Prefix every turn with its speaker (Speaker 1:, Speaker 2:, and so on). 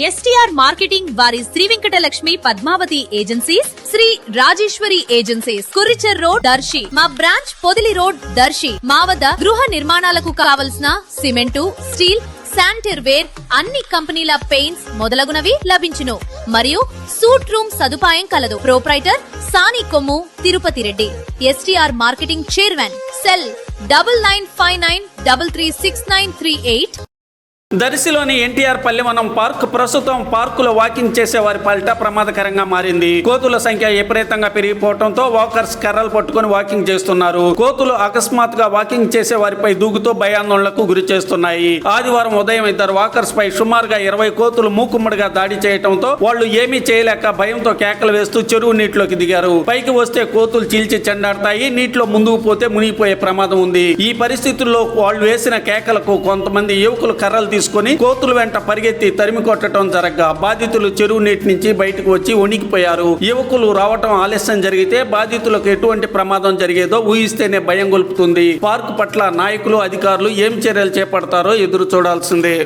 Speaker 1: STR marketing వారి Shri Venkatalakshmi Padmavati agencies, Shri Rajeshwari agencies, Kuricher road Darsi, మా branch Podili road Darsi. మా వద్ద గృహ నిర్మాణాలకు కావలసిన సిమెంటు, స్టీల్, శానిటరీ వేర్, అన్ని కంపెనీల పెయింట్స్ మొదలగునవి లభించును. మరియు సూట్ రూమ్ సదుపాయం కలదు. Proprietor Sani Kommu Tirupati Reddy. STR marketing chairman. Cell 9959336938.
Speaker 2: దర్శిలోని ఎన్టీఆర్ పల్లెవనం పార్క్ ప్రస్తుతం పార్కులో వాకింగ్ చేసే వారి పాలిట ప్రమాదకరంగా మారింది. కోతుల సంఖ్య విపరీతంగా పెరిగిపోవడంతో వాకర్స్ కర్రలు పట్టుకుని వాకింగ్ చేస్తున్నారు. కోతులు అకస్మాత్తుగా వాకింగ్ చేసే వారిపై దూకుతూ భయాందోళనకు గురి చేస్తున్నాయి. ఆదివారం ఉదయం ఇద్దరు వాకర్స్ పై సుమారుగా 20 కోతులు మూకుమ్మడిగా దాడి చేయడంతో వాళ్లు ఏమీ చేయలేక భయంతో కేకలు వేస్తూ చెరువు నీటిలోకి దిగారు. పైకి వస్తే కోతులు చీల్చి చెండాడతాయి, నీటిలో ముందుకు పోతే మునిగిపోయే ప్రమాదం ఉంది. ఈ పరిస్థితుల్లో వాళ్లు వేసిన కేకలకు కొంతమంది యువకులు కర్రలు తీసుకుని కోతుల వెంట పరిగెత్తి తరిమి కొట్టడం జరగగా బాధితులు చెరువు నీటి నుంచి బయటకు వచ్చి వణికిపోయారు. యువకులు రావటం ఆలస్యం జరిగితే బాధితులకు ఎటువంటి ప్రమాదం జరిగేదో ఊహిస్తేనే భయం గొలుపుతుంది. పార్కు పట్ల నాయకులు, అధికారులు ఏం చర్యలు చేపడతారో ఎదురు చూడాల్సిందే.